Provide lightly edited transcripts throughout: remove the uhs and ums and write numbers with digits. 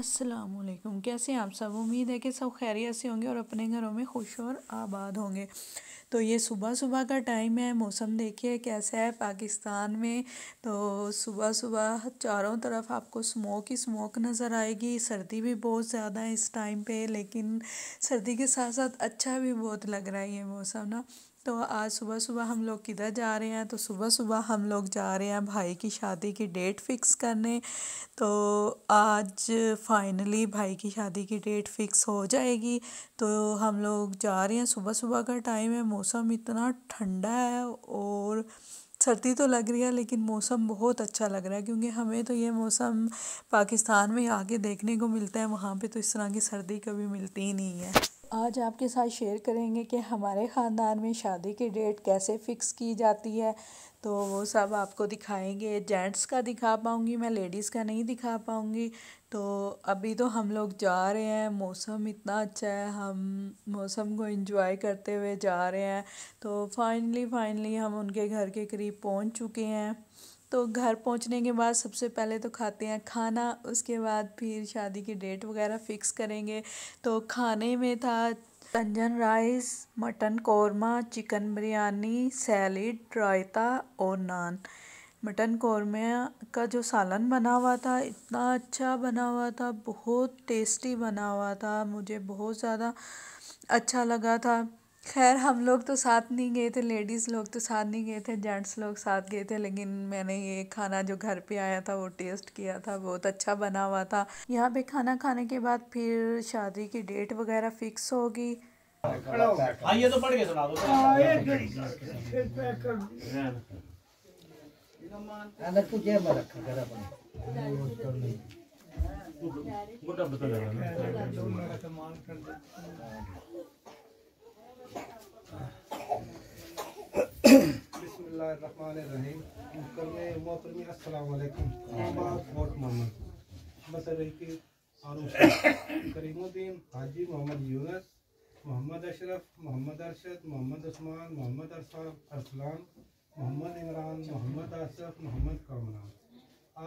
अस्सलामुअलैकुम। कैसे हैं आप सब? उम्मीद है कि सब खैरियत से होंगे और अपने घरों में खुश और आबाद होंगे। तो ये सुबह सुबह का टाइम है, मौसम देखिए कैसा है पाकिस्तान में। तो सुबह सुबह चारों तरफ आपको स्मोक ही स्मोक नज़र आएगी। सर्दी भी बहुत ज़्यादा है इस टाइम पे, लेकिन सर्दी के साथ साथ अच्छा भी बहुत लग रहा है ये मौसम ना। तो आज सुबह सुबह हम लोग किधर जा रहे हैं? तो सुबह सुबह हम लोग जा रहे हैं भाई की शादी की डेट फिक्स करने। तो आज फाइनली भाई की शादी की डेट फिक्स हो जाएगी। तो हम लोग जा रहे हैं, सुबह सुबह का टाइम है, मौसम इतना ठंडा है और सर्दी तो लग रही है लेकिन मौसम बहुत अच्छा लग रहा है, क्योंकि हमें तो ये मौसम पाकिस्तान में आके देखने को मिलता है। वहाँ पे तो इस तरह की सर्दी कभी मिलती ही नहीं है। आज आपके साथ शेयर करेंगे कि हमारे ख़ानदान में शादी की डेट कैसे फ़िक्स की जाती है। तो वो सब आपको दिखाएंगे। जेंट्स का दिखा पाऊँगी मैं, लेडीज़ का नहीं दिखा पाऊँगी। तो अभी तो हम लोग जा रहे हैं, मौसम इतना अच्छा है, हम मौसम को एंजॉय करते हुए जा रहे हैं। तो फाइनली हम उनके घर के करीब पहुंच चुके हैं। तो घर पहुंचने के बाद सबसे पहले तो खाते हैं खाना, उसके बाद फिर शादी की डेट वगैरह फ़िक्स करेंगे। तो खाने में था तंजन rice, mutton korma, chicken biryani, salad, रायता और नान। मटन कौरमा का जो सालन बना हुआ था इतना अच्छा बना हुआ था, बहुत टेस्टी बना हुआ था, मुझे बहुत ज़्यादा अच्छा लगा था। खैर हम लोग तो साथ नहीं गए थे, लेडीज़ लोग तो साथ नहीं गए थे, जेंट्स लोग साथ गए थे, लेकिन मैंने ये खाना जो घर पे आया था वो टेस्ट किया था, बहुत अच्छा बना हुआ था। यहाँ पे खाना खाने के बाद फिर शादी की डेट वगैरह फिक्स होगी। आइए तो पढ़ के सुना दो। अंदर तू जेब में रखा कर अपने गुड्डा बता देगा बिस्मिल्लाहिर्रहमानिर्रहीम। मोहतरमी अस्सलाम वालेकुम। बहुत मोहम्मद मसले की करीमुद्दीन हाजी मोहम्मद यूनुस, मोहम्मद अशरफ, मोहम्मद अरशद, मोहम्मद उस्मान, मोहम्मद अरसलान, मोहम्मद इमरान, मोहम्मद आसफ, मोहम्मद कामरान।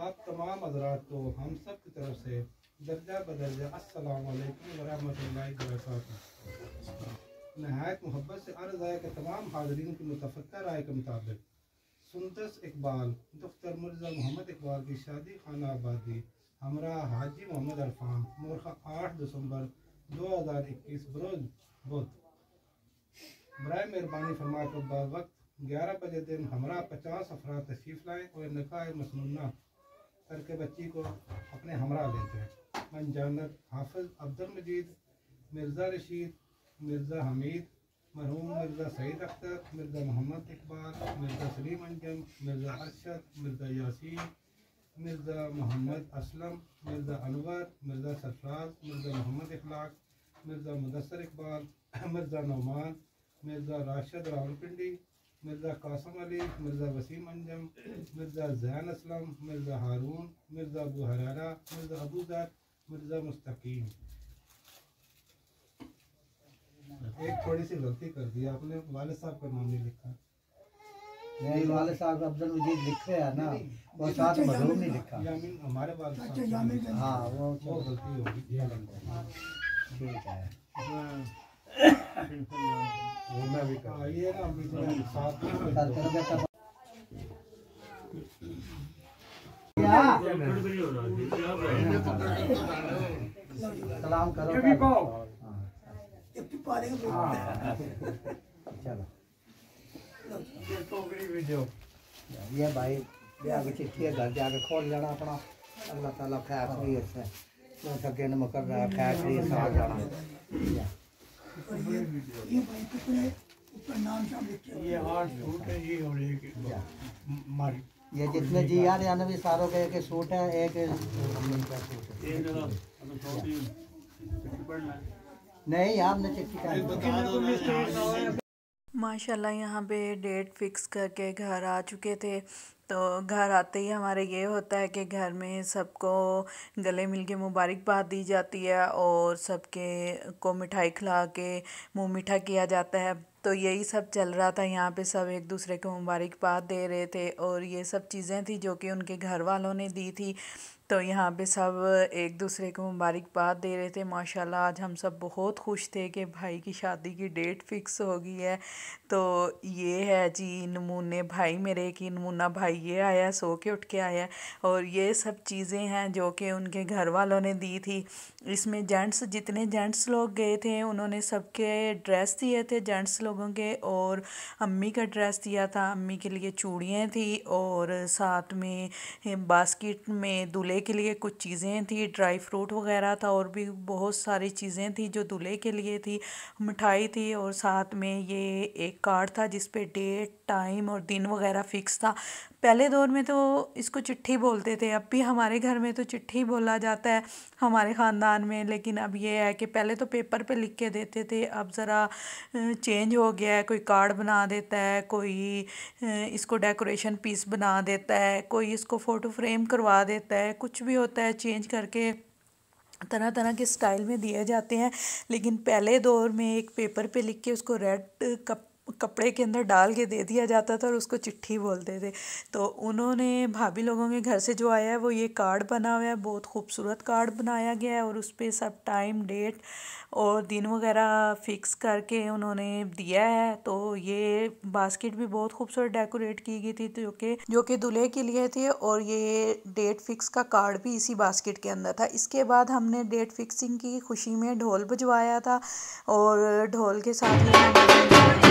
आप तमाम हज़रात को हम सब की तरफ से दर्जा बदर्जा अस्सलाम वालेकुम व रहमतुल्लाहि व बरकातहू। नहायत मोहब्बत से अर्ज़ है कि तमाम हाज़रीन की मुतफ़क्का राय के मुताबिक सुंदस इकबाल दफ्तर मिर्ज़ा मोहम्मद इकबाल की शादी खाना आबादी हमरा हाजी मोहम्मद अरफान मोरखा 8 दिसंबर 2021 बरोज बुध बराए मेहरबानी फरमा कर वक्त 11 बजे दिन हमरा 50 अफराद तशरीफ़ लाएँ और निकाह मसनूना करके बच्ची को अपने हमरा लेते हैं। मन जानत हाफिज़ अब्दुल मजीद, मिर्ज़ा रशीद, मिर्ज़ा हमीद, मरहूम मिर्ज़ा सईद अख्तर, मिर्ज़ा मोहम्मद इकबाल, मिर्ज़ा सलीम अंजम, मिर्ज़ा अरशद, मिर्ज़ा यासीन, मिर्ज़ा मोहम्मद असलम, मिर्ज़ा अनवर, मिर्ज़ा सरफराज, मिर्ज़ा मोहम्मद इखलाक, मिर्ज़ा मुदस्सर इकबाल, मिर्ज़ा नौमान, मिर्ज़ा राशिद रावलपिंडी, मिर्ज़ा कासम अली, मिर्ज़ा वसीम अंजम, मिर्ज़ा जैन असलम, मिर्ज़ा हारून, मिर्ज़ा अबू हरारा, मिर्ज़ा अबू ज़र, मिर्ज़ा मुस्तकीम। एक थोड़ी सी गलती कर दी आपने, वाले साहब का नाम नहीं लिखा। नहीं वाले साहब अब्दुल मजीद लिखे है ना, वो साथ मजलूम नहीं लिखा। यामीन हमारे वाले साहब, हाँ वो गलती होगी। ठीक है। वो मैं भी ये ना बीच में साथ सलाम करो। चलो ये भाई आगे चिट्ठी है, घर जाके खोल लेना अपना। अल्लाह ताला खैर खैरियत से सके न मुकर रहा है, खैर खैरियत से आ जाना। ये भाई कितने ऊपर नाम शाम लिखे ये 8 सूट है ये और एक मारी। ये जितने जी यार यानी भी सारों के एक सूट है, एक नहीं आपने चिट्ठी का माशाल्लाह यहाँ पे डेट फिक्स करके घर आ चुके थे। तो घर आते ही हमारे ये होता है कि घर में सबको गले मिल के मुबारकबाद दी जाती है और सबके को मिठाई खिला के मुँह मीठा किया जाता है। तो यही सब चल रहा था यहाँ पे, सब एक दूसरे को मुबारकबाद दे रहे थे और ये सब चीज़ें थी जो कि उनके घर वालों ने दी थी। तो यहाँ पे सब एक दूसरे को मुबारकबाद दे रहे थे। माशाल्लाह आज हम सब बहुत खुश थे कि भाई की शादी की डेट फिक्स हो गई है। तो ये है जी नमूने भाई मेरे की नमूना भाई ये आया, सो के उठ के आया। और ये सब चीज़ें हैं जो कि उनके घर वालों ने दी थी। इसमें जेंट्स जितने जेंट्स लोग गए थे उन्होंने सबके ड्रेस दिए थे जेंट्स लोगों के, और अम्मी का ड्रेस दिया था। अम्मी के लिए चूड़ियाँ थी और साथ में बास्केट में दूल्हे के लिए कुछ चीज़ें थी, ड्राई फ्रूट वगैरह था और भी बहुत सारी चीज़ें थी जो दूल्हे के लिए थी। मिठाई थी और साथ में ये एक कार्ड था जिस पे डेट टाइम और दिन वगैरह फिक्स था। पहले दौर में तो इसको चिट्ठी बोलते थे, अब भी हमारे घर में तो चिट्ठी बोला जाता है हमारे ख़ानदान में। लेकिन अब ये है कि पहले तो पेपर पे लिख के देते थे, अब ज़रा चेंज हो गया है। कोई कार्ड बना देता है, कोई इसको डेकोरेशन पीस बना देता है, कोई इसको फ़ोटो फ्रेम करवा देता है, कुछ भी होता है चेंज करके तरह तरह के स्टाइल में दिए जाते हैं। लेकिन पहले दौर में एक पेपर पे लिख के उसको रेड कपड़े के अंदर डाल के दे दिया जाता था और उसको चिट्ठी बोलते थे। तो उन्होंने भाभी लोगों के घर से जो आया है वो ये कार्ड बना हुआ है, बहुत खूबसूरत कार्ड बनाया गया है और उस पर सब टाइम डेट और दिन वगैरह फिक्स करके उन्होंने दिया है। तो ये बास्केट भी बहुत खूबसूरत डेकोरेट की गई थी जो कि दूल्हे के लिए थी, और ये डेट फिक्स का कार्ड भी इसी बास्केट के अंदर था। इसके बाद हमने डेट फिक्सिंग की खुशी में ढोल बजवाया था और ढोल के साथ ही डांस कर रहा है।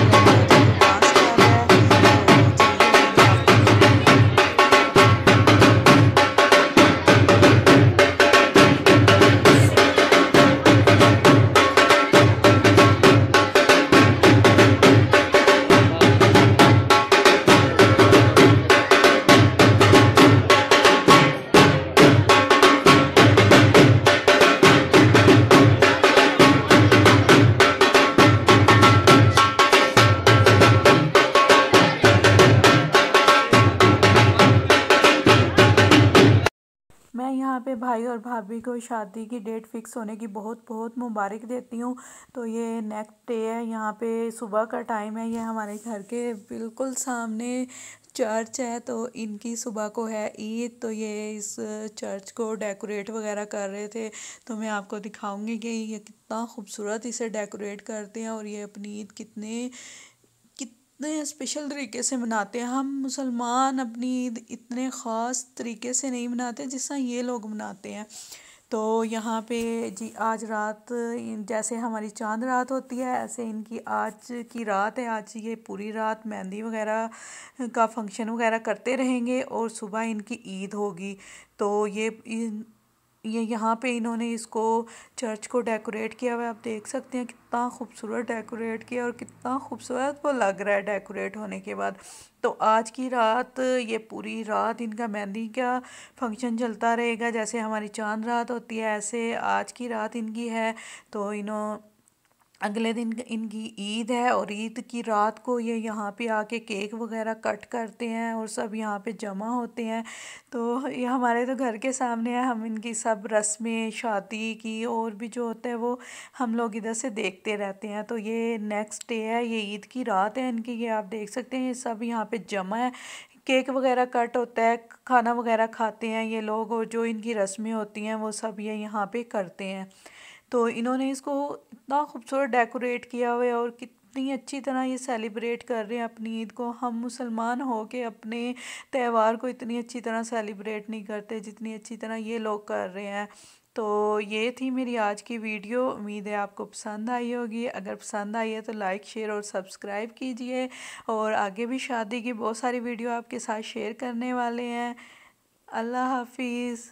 मैं यहाँ पे भाई और भाभी को शादी की डेट फिक्स होने की बहुत बहुत मुबारक देती हूँ। तो ये नेक्स्ट डे है, यहाँ पे सुबह का टाइम है। ये हमारे घर के बिल्कुल सामने चर्च है, तो इनकी सुबह को है ईद। तो ये इस चर्च को डेकोरेट वगैरह कर रहे थे, तो मैं आपको दिखाऊंगी कि ये कितना खूबसूरत इसे डेकोरेट करते हैं और ये अपनी ईद कितने स्पेशल तरीके से मनाते हैं। हम मुसलमान अपनी ईद इतने ख़ास तरीके से नहीं मनाते जिस तरह ये लोग मनाते हैं। तो यहाँ पे जी आज रात जैसे हमारी चांद रात होती है ऐसे इनकी आज की रात है। आज ये पूरी रात मेहंदी वगैरह का फंक्शन वगैरह करते रहेंगे और सुबह इनकी ईद होगी। तो ये यहाँ पे इन्होंने इसको चर्च को डेकोरेट किया हुआ है। आप देख सकते हैं कितना खूबसूरत डेकोरेट किया और कितना खूबसूरत वो लग रहा है डेकोरेट होने के बाद। तो आज की रात ये पूरी रात इनका मेहंदी का फंक्शन चलता रहेगा। जैसे हमारी चांद रात होती है ऐसे आज की रात इनकी है। तो अगले दिन इनकी ईद है और ईद की रात को ये यहाँ पे आके केक वगैरह कट करते हैं और सब यहाँ पे जमा होते हैं। तो ये हमारे तो घर के सामने है, हम इनकी सब रस्में शादी की और भी जो होता है वो हम लोग इधर से देखते रहते हैं। तो ये नेक्स्ट डे है, ये ईद की रात है इनकी। ये आप देख सकते हैं ये सब यहाँ पे जमा है, केक वगैरह कट होता है, खाना वगैरह खाते हैं ये लोग और जो इनकी रस्में होती हैं वो सब ये यहाँ पे करते हैं। तो इन्होंने इसको इतना खूबसूरत डेकोरेट किया हुआ है और कितनी अच्छी तरह ये सेलिब्रेट कर रहे हैं अपनी ईद को। हम मुसलमान हो के अपने त्यौहार को इतनी अच्छी तरह सेलिब्रेट नहीं करते जितनी अच्छी तरह ये लोग कर रहे हैं। तो ये थी मेरी आज की वीडियो, उम्मीद है आपको पसंद आई होगी। अगर पसंद आई है तो लाइक शेयर और सब्सक्राइब कीजिए, और आगे भी शादी की बहुत सारी वीडियो आपके साथ शेयर करने वाले हैं। अल्लाह हाफिज़।